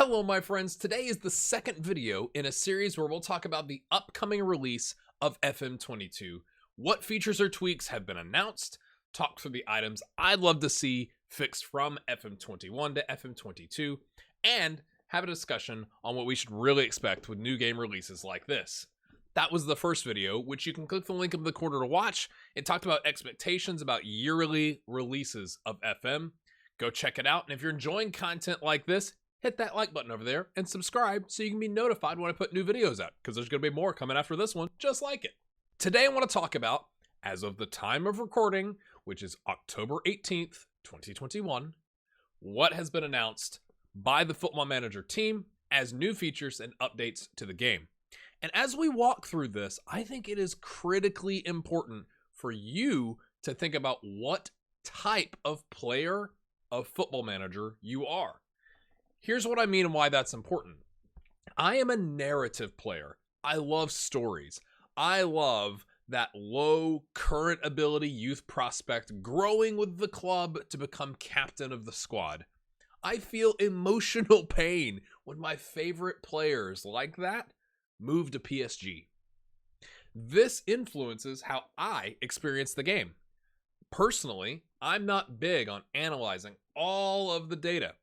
Hello, my friends. Today is the second video in a series where we'll talk about the upcoming release of FM22. What features or tweaks have been announced, talk through the items I'd love to see fixed from FM21 to FM22, and have a discussion on what we should really expect with new game releases like this. That was the first video, which you can click the link in the corner to watch. It talked about expectations about yearly releases of FM. Go check it out, and if you're enjoying content like this, hit that like button over there and subscribe so you can be notified when I put new videos out, because there's going to be more coming after this one just like it. Today I want to talk about, as of the time of recording, which is October 18th, 2021, what has been announced by the Football Manager team as new features and updates to the game. And as we walk through this, I think it is critically important for you to think about what type of player of Football Manager you are. Here's what I mean and why that's important. I am a narrative player. I love stories. I love that low current ability youth prospect growing with the club to become captain of the squad. I feel emotional pain when my favorite players like that move to PSG. This influences how I experience the game. Personally, I'm not big on analyzing all of the data.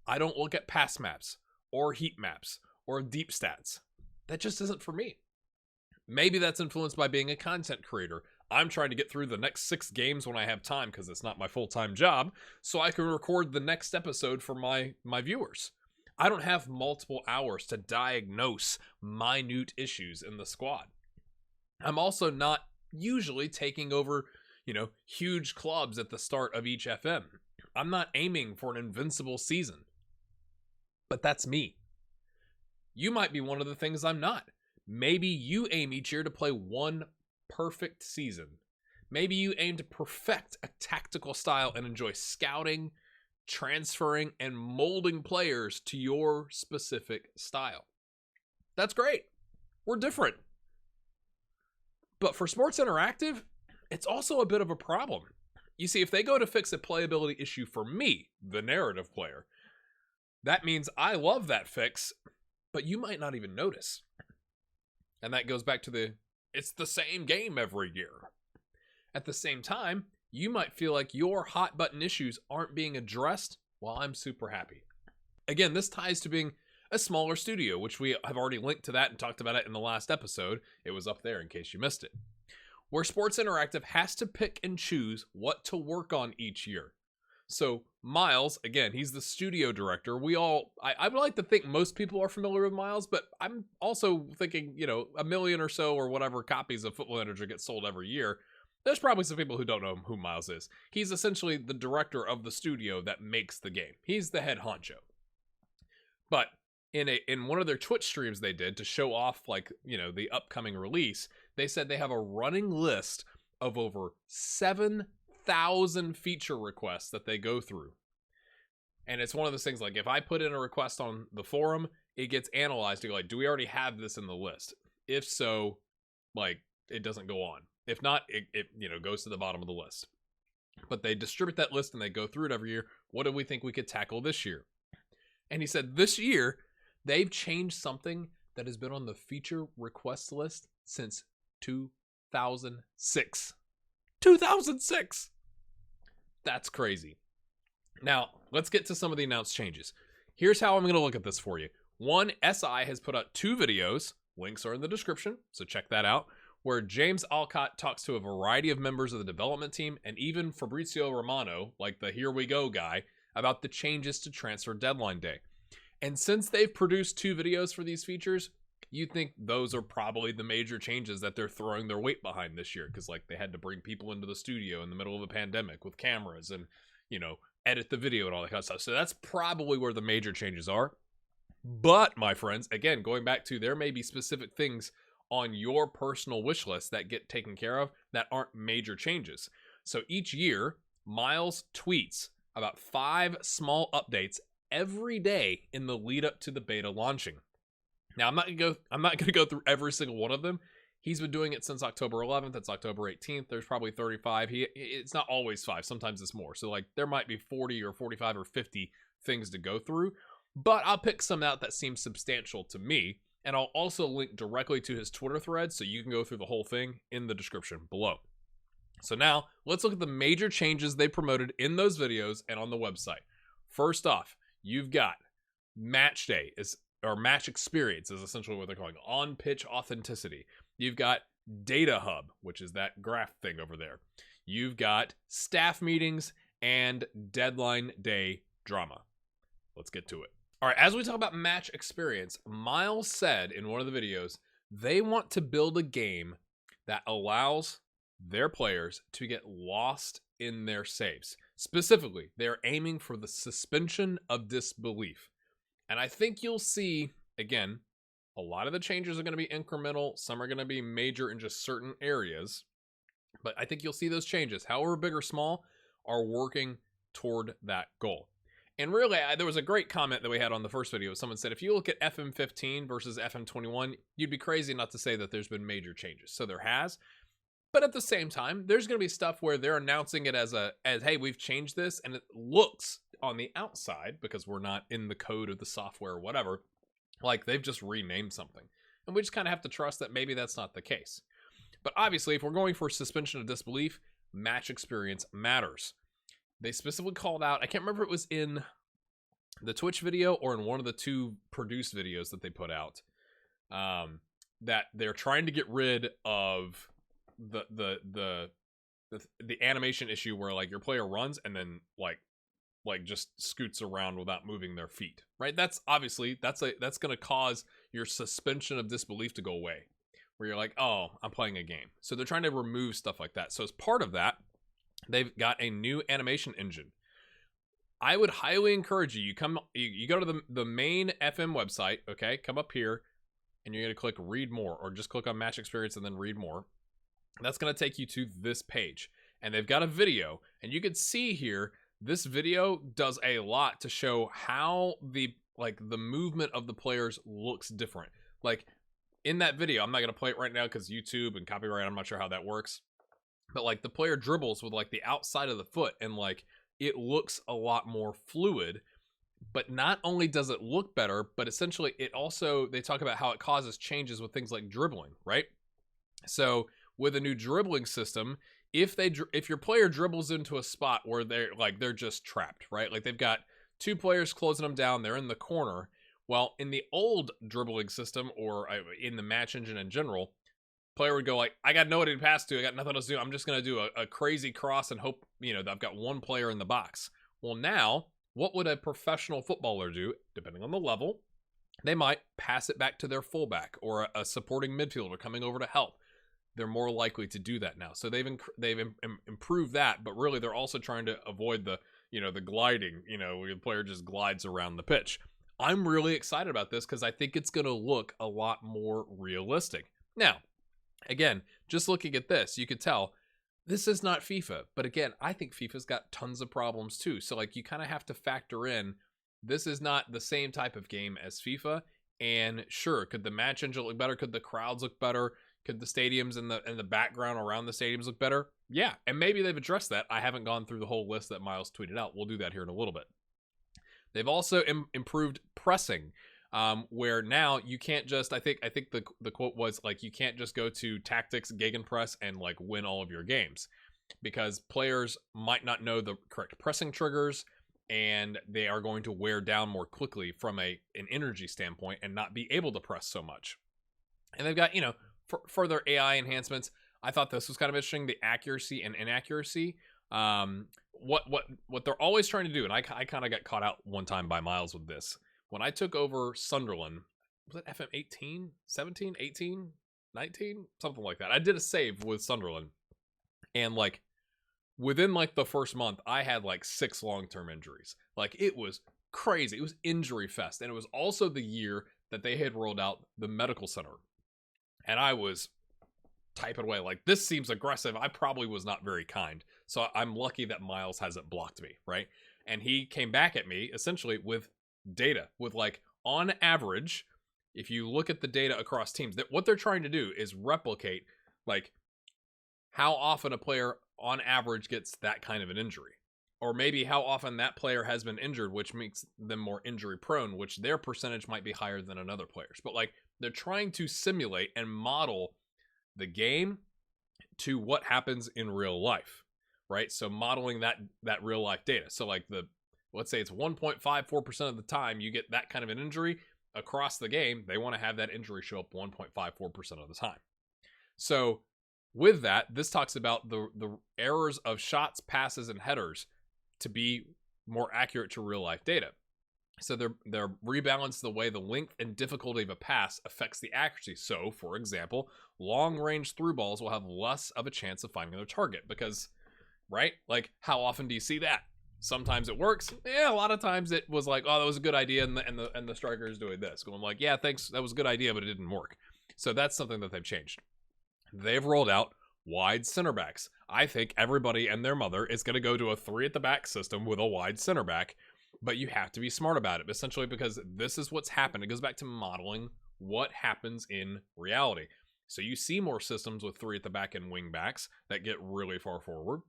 I don't look at pass maps or heat maps or deep stats. That just isn't for me. Maybe that's influenced by being a content creator. I'm trying to get through the next 6 games when I have time because it's not my full-time job, so I can record the next episode for my viewers. I don't have multiple hours to diagnose minute issues in the squad. I'm also not usually taking over, huge clubs at the start of each FM. I'm not aiming for an invincible season. But that's me. You might be one of the things I'm not. Maybe you aim each year to play one perfect season. Maybe you aim to perfect a tactical style and enjoy scouting, transferring, and molding players to your specific style. That's great. We're different. But for Sports Interactive, it's also a bit of a problem. You see, if they go to fix a playability issue for me, the narrative player, that means I love that fix, but you might not even notice. And that goes back to it's the same game every year. At the same time, you might feel like your hot button issues aren't being addressed while I'm super happy. Again, this ties to being a smaller studio, which we have already linked to that and talked about it in the last episode. It was up there in case you missed it. Where Sports Interactive has to pick and choose what to work on each year. So Miles, again, he's the studio director. I would like to think most people are familiar with Miles, but I'm also thinking, 1 million or so or whatever copies of Football Manager get sold every year. There's probably some people who don't know who Miles is. He's essentially the director of the studio that makes the game. He's the head honcho. But in one of their Twitch streams they did to show off the upcoming release, they said they have a running list of over 7,000 feature requests that they go through. And it's one of those things like if I put in a request on the forum, it gets analyzed to go do we already have this in the list? If so, it doesn't go on. If not, it goes to the bottom of the list. But they distribute that list and they go through it every year. What do we think we could tackle this year? And he said this year, they've changed something that has been on the feature request list since 2006. 2006! That's crazy. Now, let's get to some of the announced changes. Here's how I'm going to look at this for you. One, SI has put out 2 videos. Links are in the description, so check that out, where James Alcott talks to a variety of members of the development team and even Fabrizio Romano, like the Here We Go guy, about the changes to transfer deadline day. And since they've produced 2 videos for these features, you'd think those are probably the major changes that they're throwing their weight behind this year, because they had to bring people into the studio in the middle of a pandemic with cameras and, edit the video and all that kind of stuff. So that's probably where the major changes are. But, my friends, again, going back to there may be specific things on your personal wish list that get taken care of that aren't major changes. So each year, Miles tweets about 5 small updates every day in the lead up to the beta launching. Now, I'm not going to go through every single one of them. He's been doing it since October 11th. It's October 18th. There's probably 35. It's not always 5. Sometimes it's more. So there might be 40 or 45 or 50 things to go through. but I'll pick some out that seem substantial to me, and I'll also link directly to his Twitter thread so you can go through the whole thing in the description below. So now, let's look at the major changes they promoted in those videos and on the website. First off, you've got match day, or match experience is essentially what they're calling it, on-pitch authenticity. You've got data hub, which is that graph thing over there. You've got staff meetings and deadline day drama. Let's get to it. All right, as we talk about match experience, Miles said in one of the videos, they want to build a game that allows their players to get lost in their saves. Specifically, they're aiming for the suspension of disbelief. And I think you'll see, again, a lot of the changes are going to be incremental. Some are going to be major in just certain areas. But I think you'll see those changes, however big or small, are working toward that goal. And really, there was a great comment that we had on the first video. Someone said, if you look at FM15 versus FM21, you'd be crazy not to say that there's been major changes. So there has. But at the same time, there's going to be stuff where they're announcing it as hey, we've changed this, and it looks on the outside, because we're not in the code of the software or whatever, like they've just renamed something. And we just kind of have to trust that maybe that's not the case. But obviously, if we're going for suspension of disbelief, match experience matters. They specifically called out, I can't remember if it was in the Twitch video or in one of the two produced videos that they put out, that they're trying to get rid of the animation issue where like your player runs and then like just scoots around without moving their feet, right? That's obviously that's going to cause your suspension of disbelief to go away, where you're like, oh, I'm playing a game. So they're trying to remove stuff like that. So as part of that, they've got a new animation engine. I would highly encourage you, you go to the main FM website, okay? Come up here, and you're going to click read more, or just click on match experience and then read more. That's going to take you to this page. And they've got a video, and you can see here, this video does a lot to show how the movement of the players looks different. Like in that video, I'm not going to play it right now because YouTube and copyright, I'm not sure how that works. But like the player dribbles with like the outside of the foot, and like it looks a lot more fluid. But not only does it look better, but essentially it also, they talk about how it causes changes with things like dribbling, right? So with a new dribbling system, if your player dribbles into a spot where they're just trapped, right? Like they've got two players closing them down, they're in the corner. Well, in the old dribbling system, or in the match engine in general, player would go like, I got nobody to pass to, I got nothing else to do, I'm just going to do a crazy cross and hope, that I've got one player in the box. Well, now, what would a professional footballer do, depending on the level? They might pass it back to their fullback or a supporting midfielder coming over to help. They're more likely to do that now. So they've improved that, but really they're also trying to avoid the gliding, where the player just glides around the pitch. I'm really excited about this because I think it's going to look a lot more realistic. Now, again, just looking at this, you could tell this is not FIFA. But again, I think FIFA's got tons of problems too. So like you kind of have to factor in, this is not the same type of game as FIFA. And sure, could the match engine look better? Could the crowds look better? Could the stadiums and the background around the stadiums look better? Yeah, and maybe they've addressed that. I haven't gone through the whole list that Miles tweeted out. We'll do that here in a little bit. They've also improved pressing, where now you can't just, I think the quote was like, you can't just go to tactics, gegenpress, and like win all of your games, because players might not know the correct pressing triggers, and they are going to wear down more quickly from an energy standpoint and not be able to press so much. And they've got, further AI enhancements. I thought this was kind of interesting, the accuracy and inaccuracy. What they're always trying to do, and I kind of got caught out one time by Miles with this. When I took over Sunderland, was it FM 18, 17, 18, 19? Something like that. I did a save with Sunderland. And like within like the first month, I had like 6 long-term injuries. Like it was crazy. It was injury fest. And it was also the year that they had rolled out the medical center. And I was typing away like, this seems aggressive. I probably was not very kind. So I'm lucky that Miles hasn't blocked me, right? And he came back at me essentially with data, with like, on average, if you look at the data across teams, that what they're trying to do is replicate like how often a player on average gets that kind of an injury. or maybe how often that player has been injured, which makes them more injury prone, which their percentage might be higher than another player's. But like, they're trying to simulate and model the game to what happens in real life, right? So modeling that real life data. So like let's say it's 1.54% of the time you get that kind of an injury across the game, they want to have that injury show up 1.54% of the time. So with that, this talks about the errors of shots, passes, and headers to be more accurate to real life data. So they're rebalanced the way the length and difficulty of a pass affects the accuracy. So, for example, long-range through balls will have less of a chance of finding their target because, right? Like, how often do you see that? Sometimes it works. Yeah, a lot of times it was like, oh, that was a good idea, and the striker is doing this. Going like, yeah, thanks, that was a good idea, but it didn't work. So that's something that they've changed. They've rolled out wide center backs. I think everybody and their mother is going to go to a 3 at the back system with a wide center back. But you have to be smart about it, essentially, because this is what's happened. It goes back to modeling what happens in reality. So you see more systems with 3 at the back and wing backs that get really far forward.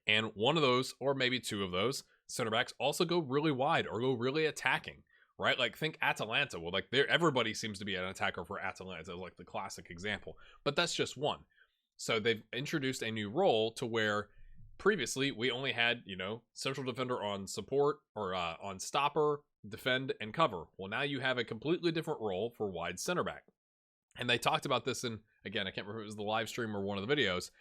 And one of those, or maybe 2 of those, center backs also go really wide or go really attacking, right? Like, think Atalanta. Well, like, everybody seems to be an attacker for Atalanta, like the classic example. But that's just one. So they've introduced a new role to where previously we only had, central defender on support or on stopper, defend, and cover. Well, now you have a completely different role for wide center back. And they talked about this in, again, I can't remember if it was the live stream or one of the videos.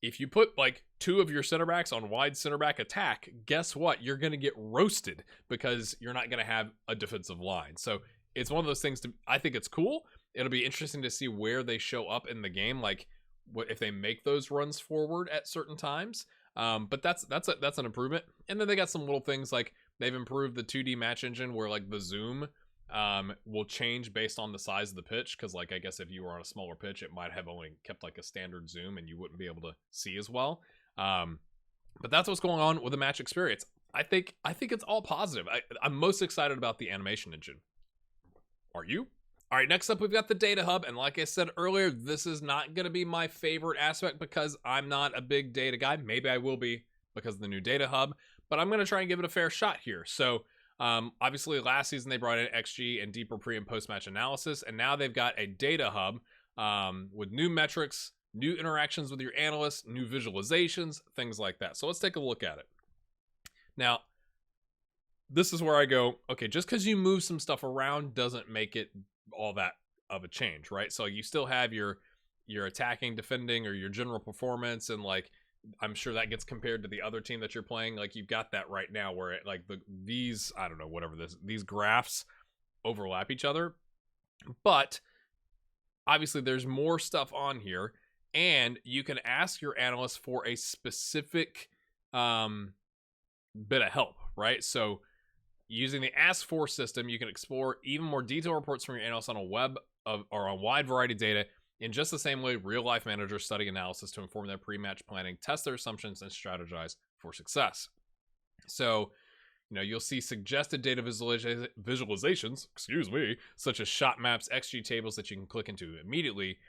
If you put like 2 of your center backs on wide center back attack, guess what? You're going to get roasted because you're not going to have a defensive line. So it's one of those things I think it's cool. It'll be interesting to see where they show up in the game. Like if they make those runs forward at certain times. But that's an improvement. And then they got some little things like they've improved the 2D match engine where like the zoom will change based on the size of the pitch. Cause like, I guess if you were on a smaller pitch, it might have only kept like a standard zoom and you wouldn't be able to see as well. But that's what's going on with the match experience. I think it's all positive. I'm most excited about the animation engine. Are you? All right, next up, we've got the data hub. And like I said earlier, this is not going to be my favorite aspect because I'm not a big data guy. Maybe I will be because of the new data hub, but I'm going to try and give it a fair shot here. So obviously last season, they brought in XG and deeper pre and post-match analysis. And now they've got a data hub with new metrics, new interactions with your analysts, new visualizations, things like that. So let's take a look at it. Now, this is where I go, okay, just because you move some stuff around doesn't make it all that of a change, right? So you still have your attacking, defending, or your general performance, and like I'm sure that gets compared to the other team that you're playing. Like you've got that right now where it like these I don't know whatever these graphs overlap each other, but obviously there's more stuff on here, and you can ask your analyst for a specific bit of help, right? So using the Ask For system, you can explore even more detailed reports from your analysts on a wide variety of data in just the same way real-life managers study analysis to inform their pre-match planning, test their assumptions, and strategize for success. So, you'll see suggested data visualizations, such as shot maps, XG tables that you can click into immediately.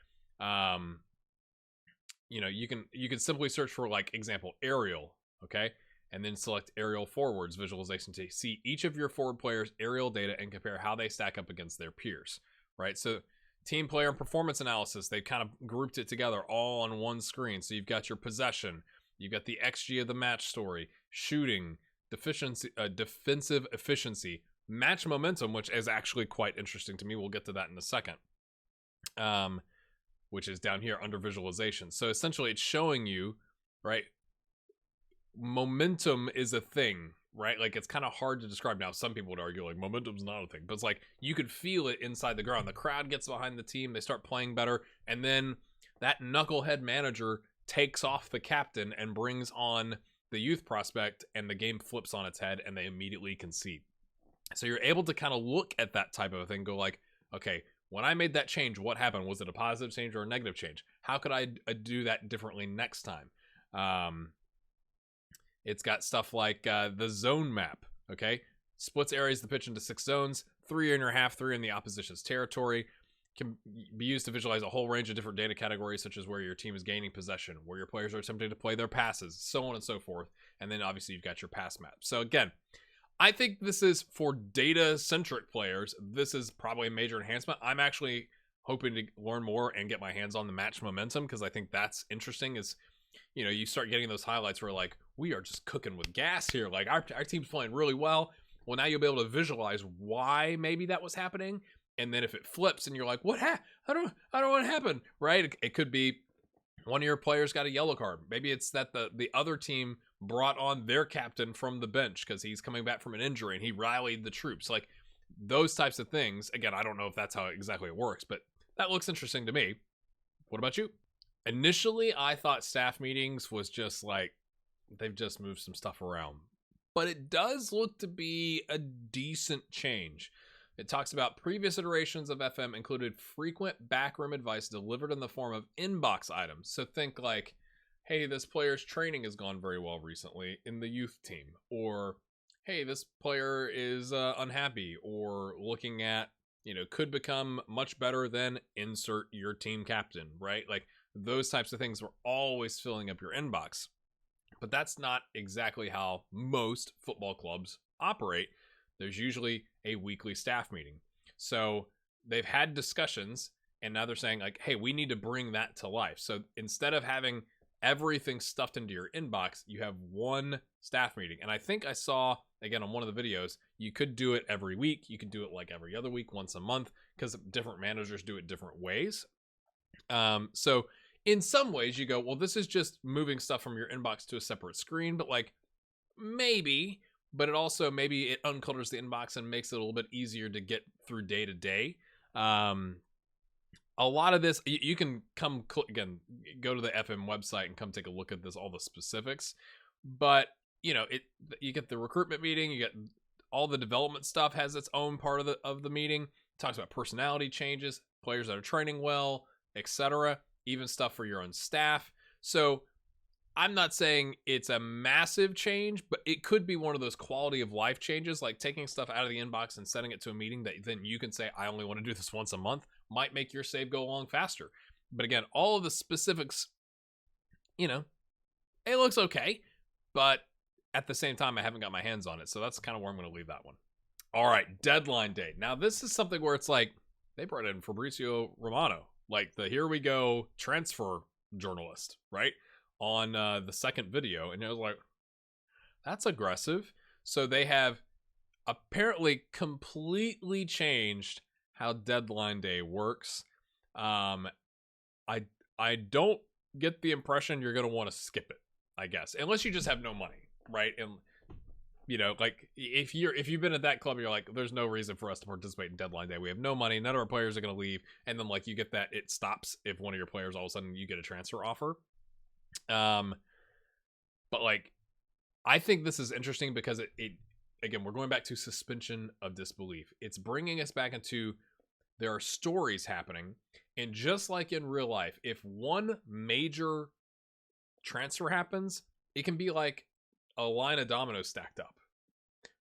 You can simply search for, like, example, aerial, okay? And then select aerial forwards visualization to see each of your forward players' aerial data and compare how they stack up against their peers, right? So team player and performance analysis, they kind of grouped it together all on one screen. So you've got your possession, you've got the XG of the match story, shooting, defensive efficiency, match momentum, which is actually quite interesting to me. We'll get to that in a second, which is down here under visualization. So essentially it's showing you, right, momentum is a thing, right? Like it's kind of hard to describe. Now some people would argue like momentum's not a thing, but it's like you could feel it inside the ground. The crowd gets behind the team, they start playing better, and then that knucklehead manager takes off the captain and brings on the youth prospect, and the game flips on its head and they immediately concede. So you're able to kind of look at that type of a thing, go like, okay, when I made that change, what happened? Was it a positive change or a negative change? How could I do that differently next time? It's got stuff like the zone map, okay? Splits areas of the pitch into 6 zones, 3 in your half, 3 in the opposition's territory. can be used to visualize a whole range of different data categories, such as where your team is gaining possession, where your players are attempting to play their passes, so on and so forth. And then obviously you've got your pass map. So again, I think this is for data-centric players. This is probably a major enhancement. I'm actually hoping to learn more and get my hands on the match momentum, because I think that's interesting. Is, you know, you start getting those highlights where like, we are just cooking with gas here. Like our team's playing really well. Well, now you'll be able to visualize why maybe that was happening. And then if it flips and you're like, what I don't know what happened, right? It could be one of your players got a yellow card. Maybe it's that the other team brought on their captain from the bench because he's coming back from an injury and he rallied the troops. Like those types of things. Again, I don't know if that's how exactly it works, but that looks interesting to me. What about you? Initially, I thought staff meetings was just like, they've just moved some stuff around. But it does look to be a decent change. It talks about previous iterations of FM included frequent backroom advice delivered in the form of inbox items. So think like, hey, this player's training has gone very well recently in the youth team. Or, hey, this player is unhappy. Or looking at, you know, could become much better than insert your team captain, right? Like those types of things were always filling up your inbox. But that's not exactly how most football clubs operate. There's usually a weekly staff meeting. So they've had discussions and now they're saying like, hey, we need to bring that to life. So instead of having everything stuffed into your inbox, you have one staff meeting. And I think I saw, again, on one of the videos, you could do it every week. You could do it like every other week, once a month, because different managers do it different ways. So in some ways you go, well, this is just moving stuff from your inbox to a separate screen, but like maybe, but it also, maybe it unclutters the inbox and makes it a little bit easier to get through day to day. A lot of this, you can come, again, go to the FM website and come take a look at this, all the specifics. But, you know, you get the recruitment meeting, you get all the development stuff has its own part of the meeting. It talks about personality changes, players that are training well, etc. Even stuff for your own staff. So I'm not saying it's a massive change, but it could be one of those quality of life changes, like taking stuff out of the inbox and setting it to a meeting that then you can say, I only want to do this once a month, might make your save go along faster. But again, all of the specifics, you know, it looks okay, but at the same time, I haven't got my hands on it. So that's kind of where I'm going to leave that one. All right, deadline day. Now, this is something where it's like, they brought in Fabrizio Romano, like the here we go transfer journalist, right? On the second video, and it was like, that's aggressive. So they have apparently completely changed how deadline day works. I don't get the impression you're going to want to skip it, I guess, unless you just have no money, right? And you know, like if you've been at that club, you're like, there's no reason for us to participate in deadline day. We have no money. None of our players are going to leave. And then like you get that it stops if one of your players all of a sudden you get a transfer offer. But like, I think this is interesting because it again, we're going back to suspension of disbelief. It's bringing us back into, there are stories happening, and just like in real life, if one major transfer happens, it can be like a line of dominoes stacked up,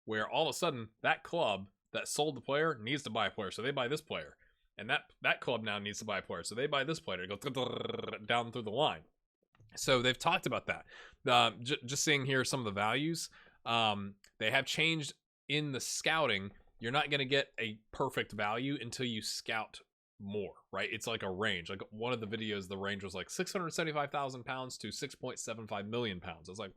where all of a sudden that club that sold the player needs to buy a player, so they buy this player, and that club now needs to buy a player, so they buy this player. It goes down through the line. So they've talked about that. Just seeing here some of the values. They have changed in the scouting. You're not going to get a perfect value until you scout more, right? It's like a range. Like one of the videos, the range was like 675,000 pounds to 6.75 million pounds. It's like,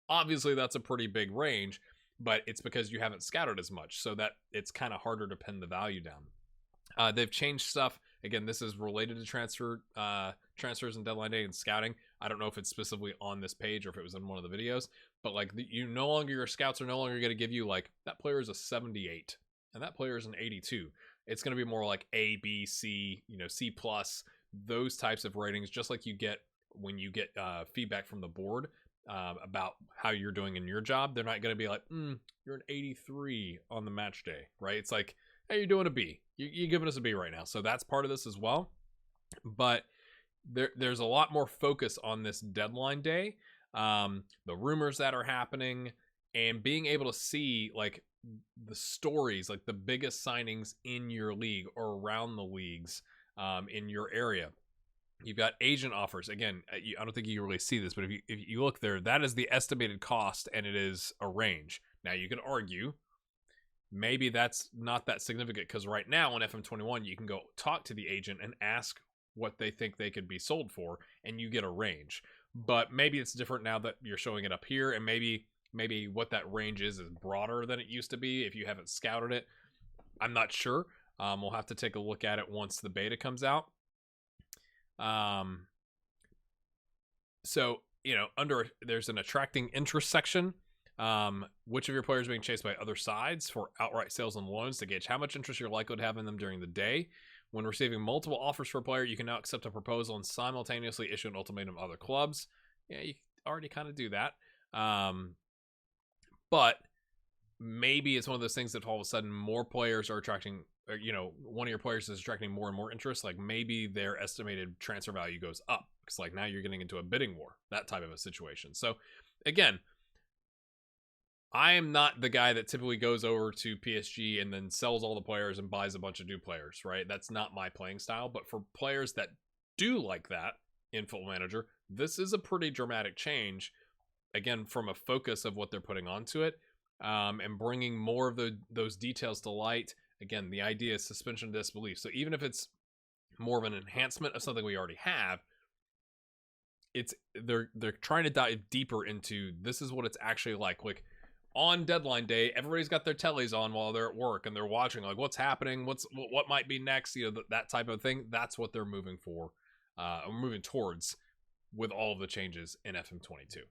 obviously that's a pretty big range, but it's because you haven't scouted as much, so that it's kind of harder to pin the value down. They've changed stuff. Again, this is related to transfers and deadline day and scouting. I don't know if it's specifically on this page or if it was in one of the videos, but like your scouts are no longer going to give you like, that player is a 78 and that player is an 82. It's going to be more like A, B, C, you know, C plus, those types of ratings, just like you get when you get feedback from the board about how you're doing in your job. They're not going to be like, you're an 83 on the match day, right? It's like, hey, you're doing a B. You're giving us a B right now. So that's part of this as well. But there's a lot more focus on this deadline day, the rumors that are happening, and being able to see like the stories, like the biggest signings in your league or around the leagues, in your area. You've got agent offers. Again, I don't think you really see this, but if you look there, that is the estimated cost, and it is a range. Now, you can argue maybe that's not that significant, because right now on FM21, you can go talk to the agent and ask what they think they could be sold for, and you get a range. But maybe it's different now that you're showing it up here, and maybe what that range is broader than it used to be if you haven't scouted it. I'm not sure. We'll have to take a look at it once the beta comes out. So, there's an attracting interest section. Which of your players are being chased by other sides for outright sales and loans to gauge how much interest you're likely to have in them during the day. When receiving multiple offers for a player, you can now accept a proposal and simultaneously issue an ultimatum to other clubs. Yeah, you already kind of do that. But maybe it's one of those things that all of a sudden more players are attracting, or, one of your players is attracting more and more interest. Like maybe their estimated transfer value goes up. Because like now you're getting into a bidding war, that type of a situation. So again, I am not the guy that typically goes over to PSG and then sells all the players and buys a bunch of new players, right? That's not my playing style. But for players that do like that in Football Manager, this is a pretty dramatic change, again, from a focus of what they're putting onto it, and bringing more of those details to light. Again, the idea is suspension of disbelief. So even if it's more of an enhancement of something we already have, they're trying to dive deeper into this is what it's actually like. Like, on deadline day, everybody's got their tellies on while they're at work and they're watching like what's happening, what might be next, that type of thing. That's what they're moving towards with all of the changes in FM22.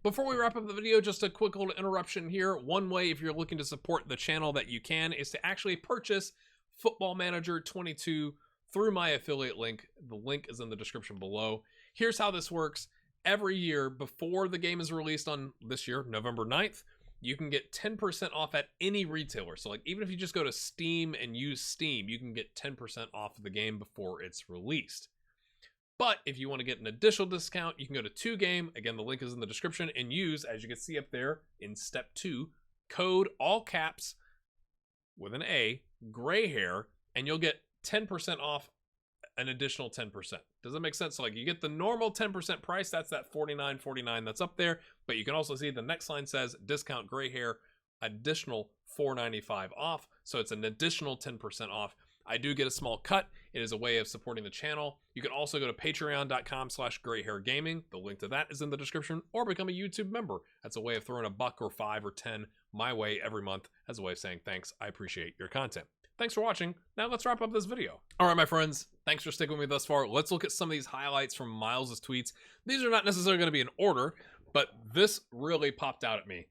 Before we wrap up the video, just a quick little interruption here. One way, if you're looking to support the channel, that you can is to actually purchase Football Manager 22 through my affiliate link. The link is in the description below. Here's how this works. Every year before the game is released on this year, November 9th, you can get 10% off at any retailer. So like even if you just go to Steam and use Steam, you can get 10% off of the game before it's released. But if you want to get an additional discount, you can go to 2Game. Again, the link is in the description, and use, as you can see up there in step 2, code all caps with an A, gray hair, and you'll get 10% off an additional 10%. Does that make sense? So like you get the normal 10% price, that's that $49.49 that's up there, but you can also see the next line says discount gray hair, additional $4.95 off. So it's an additional 10% off. I do get a small cut. It is a way of supporting the channel. You can also go to patreon.com/grayhairgaming. The link to that is in the description, or become a YouTube member. That's a way of throwing $1 or $5 or $10 my way every month as a way of saying thanks. I appreciate your content. Thanks for watching. Now let's wrap up this video. All right, my friends, thanks for sticking with me thus far. Let's look at some of these highlights from Miles' tweets. These are not necessarily going to be in order, but this really popped out at me.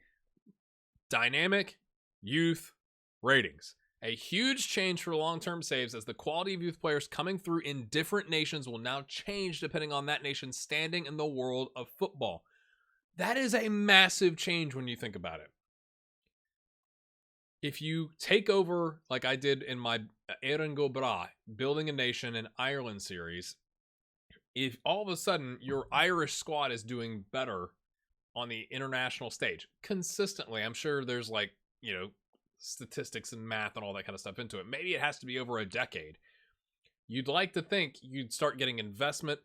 Dynamic youth ratings. A huge change for long-term saves, as the quality of youth players coming through in different nations will now change depending on that nation's standing in the world of football. That is a massive change when you think about it. If you take over, like I did in my Erin Go Bra, Building a Nation in Ireland series, if all of a sudden your Irish squad is doing better on the international stage, consistently, I'm sure there's like, statistics and math and all that kind of stuff into it. Maybe it has to be over a decade. You'd like to think you'd start getting investment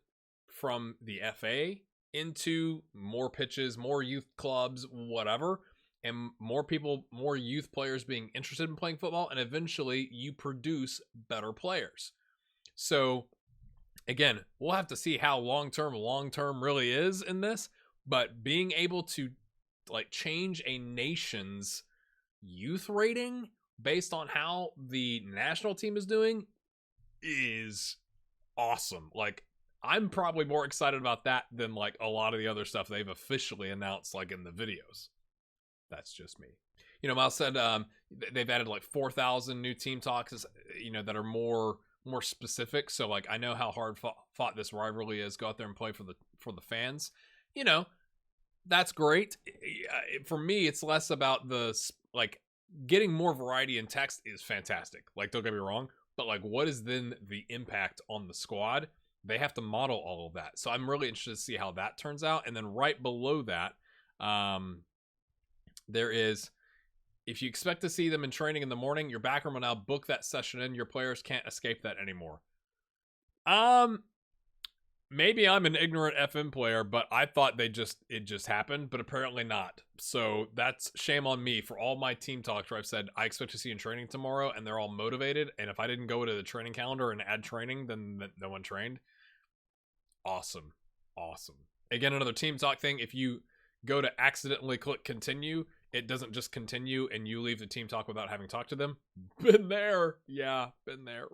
from the FA into more pitches, more youth clubs, whatever, and more people, more youth players being interested in playing football, and eventually you produce better players. So again, we'll have to see how long-term really is in this, but being able to like change a nation's youth rating based on how the national team is doing is awesome. Like, I'm probably more excited about that than like a lot of the other stuff they've officially announced, like in the videos. That's just me. Miles said they've added like 4,000 new team talks, that are more specific. So like, I know how hard fought this rivalry is. Go out there and play for the fans. That's great. For me, it's less about like getting more variety in text is fantastic. Like, don't get me wrong, but like, what is then the impact on the squad? They have to model all of that. So I'm really interested to see how that turns out. And then right below that, there is, if you expect to see them in training in the morning, your backroom will now book that session in. Your players can't escape that anymore. Maybe I'm an ignorant FM player, but I thought it just happened, but apparently not. So that's shame on me for all my team talks where I've said I expect to see you in training tomorrow, and they're all motivated. And if I didn't go to the training calendar and add training, then no one trained. Awesome. Again, another team talk thing. If you go to accidentally click continue, it doesn't just continue and you leave the team talk without having talked to them. Been there. Yeah, been there.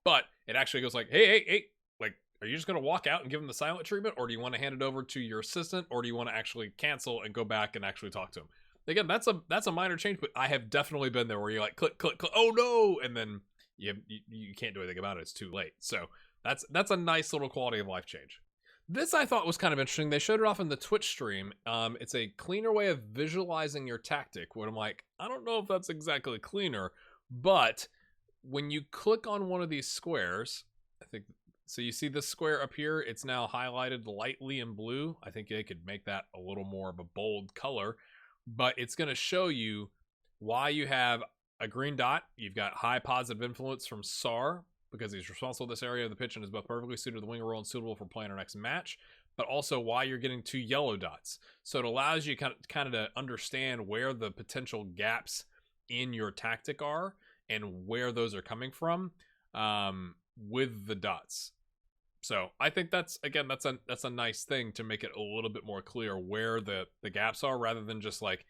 But it actually goes like, hey. Like, are you just going to walk out and give them the silent treatment? Or do you want to hand it over to your assistant? Or do you want to actually cancel and go back and actually talk to them? Again, that's a minor change, but I have definitely been there where you're like, click. Oh, no. And then you can't do anything about it. It's too late. So that's a nice little quality of life change. This I thought was kind of interesting. They showed it off in the Twitch stream. It's a cleaner way of visualizing your tactic. Where I'm like, I don't know if that's exactly cleaner, but when you click on one of these squares, I think, so you see this square up here, it's now highlighted lightly in blue. I think they could make that a little more of a bold color, but it's going to show you why you have a green dot. You've got high positive influence from SAR, because he's responsible for this area of the pitch and is both perfectly suited to the winger role and suitable for playing our next match, but also why you're getting 2 yellow dots. So it allows you kind of to understand where the potential gaps in your tactic are and where those are coming from with the dots. So I think that's a nice thing to make it a little bit more clear where the gaps are, rather than just like,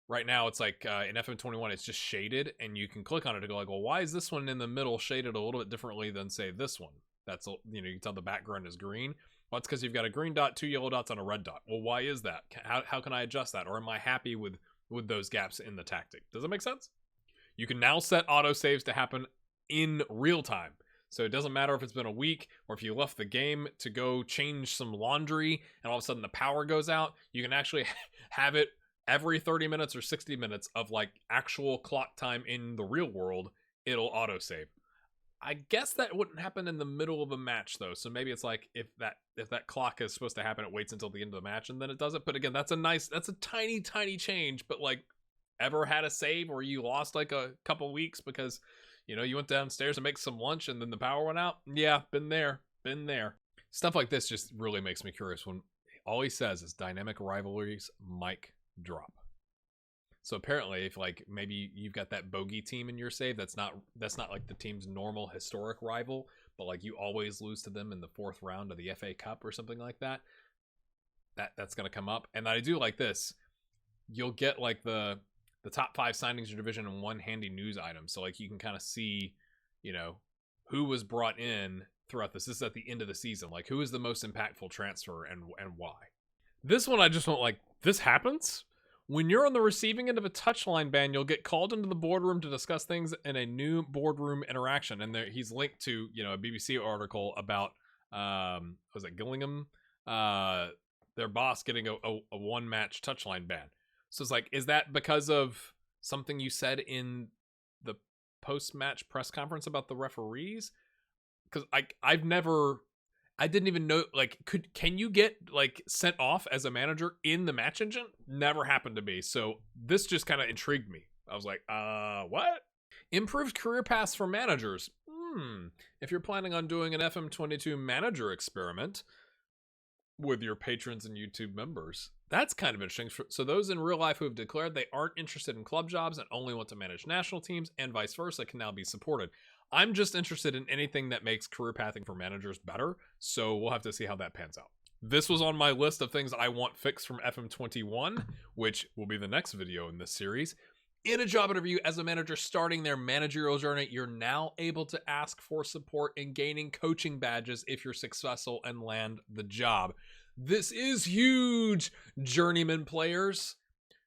right now, it's like in FM21, it's just shaded, and you can click on it to go like, well, why is this one in the middle shaded a little bit differently than, say, this one? That's, you can tell the background is green. Well, it's because you've got a green dot, 2 yellow dots, and a red dot. Well, why is that? How can I adjust that? Or am I happy with those gaps in the tactic? Does that make sense? You can now set autosaves to happen in real time. So it doesn't matter if it's been a week or if you left the game to go change some laundry and all of a sudden the power goes out. You can actually have it every 30 minutes or 60 minutes of like actual clock time in the real world. It'll autosave. I guess that wouldn't happen in the middle of a match though. So maybe it's like if that clock is supposed to happen, it waits until the end of the match and then it does it. But again, that's a tiny change. But like, ever had a save where you lost like a couple weeks because you went downstairs to make some lunch and then the power went out? Yeah, been there. Stuff like this just really makes me curious when all he says is dynamic rivalries mic drop. So apparently if like maybe you've got that bogey team in your save that's not like the team's normal historic rival, but like you always lose to them in the 4th round of the FA Cup or something like that's going to come up. And I do like this. You'll get like the top 5 signings in your division in one handy news item. So like you can kind of see, who was brought in throughout this. This is at the end of the season. Like who is the most impactful transfer and why. This one I just went like, this happens? When you're on the receiving end of a touchline ban, you'll get called into the boardroom to discuss things in a new boardroom interaction. And there he's linked to, a BBC article about, was it Gillingham? Their boss getting a 1-match touchline ban. So it's like, is that because of something you said in the post-match press conference about the referees? Because I didn't even know, like, can you get like sent off as a manager in the match engine? Never happened to me. So this just kind of intrigued me. I was like, what? Improved career paths for managers. If you're planning on doing an FM22 manager experiment with your patrons and YouTube members, that's kind of interesting. So those in real life who have declared they aren't interested in club jobs and only want to manage national teams and vice versa can now be supported. I'm just interested in anything that makes career pathing for managers better, so we'll have to see how that pans out. This was on my list of things I want fixed from FM21, which will be the next video in this series. In a job interview as a manager starting their managerial journey, you're now able to ask for support in gaining coaching badges if you're successful and land the job. This is huge, journeyman players.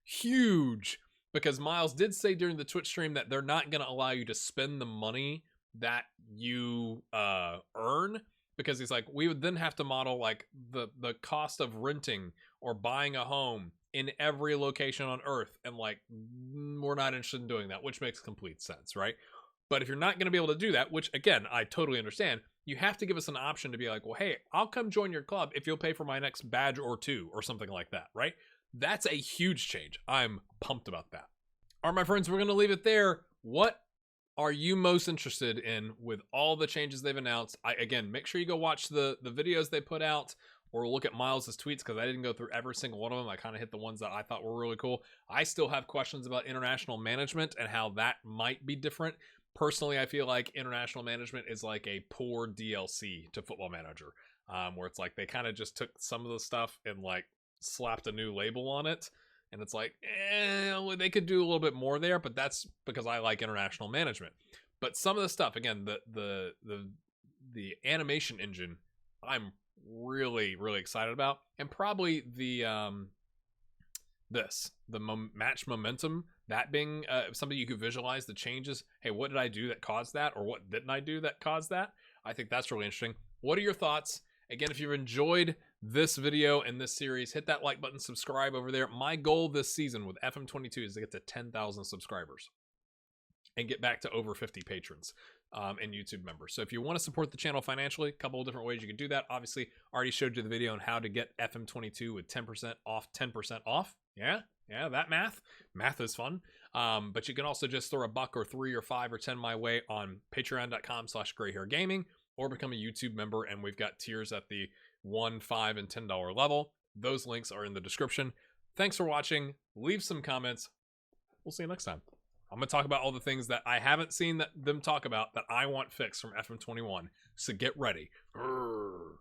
Huge. Because Miles did say during the Twitch stream that they're not going to allow you to spend the money that you earn. Because he's like, we would then have to model like the cost of renting or buying a home in every location on Earth. And like, we're not interested in doing that, which makes complete sense, right? But if you're not going to be able to do that, which again, I totally understand, you have to give us an option to be like, well, hey, I'll come join your club if you'll pay for my next badge or 2 or something like that, right? That's a huge change. I'm pumped about that. All right, my friends, we're going to leave it there. What are you most interested in with all the changes they've announced? Again, make sure you go watch the videos they put out or look at Miles's tweets, because I didn't go through every single one of them. I kind of hit the ones that I thought were really cool. I still have questions about international management and how that might be different. Personally, I feel like international management is like a poor DLC to Football Manager, where it's like they kind of just took some of the stuff and like slapped a new label on it. And it's like, they could do a little bit more there, but that's because I like international management. But some of the stuff, again, the animation engine, I'm really, really excited about. And probably the match momentum, that being something you could visualize the changes. Hey, what did I do that caused that? Or what didn't I do that caused that? I think that's really interesting. What are your thoughts? Again, if you've enjoyed this video and this series, hit that like button, subscribe over there. My goal this season with FM22 is to get to 10,000 subscribers and get back to over 50 patrons and YouTube members. So if you want to support the channel financially, a couple of different ways you can do that. Obviously, already showed you the video on how to get FM22 with 10% off, 10% off. Yeah, that math is fun. But you can also just throw a buck or $3 or $5 or 10 my way on patreon.com/grayhairgaming, or become a YouTube member, and we've got tiers at the $1, $5, and $10 level. Those links are in the description. Thanks for watching. Leave some comments. We'll see you next time. I'm going to talk about all the things that I haven't seen them talk about that I want fixed from FM21. So get ready. Urgh.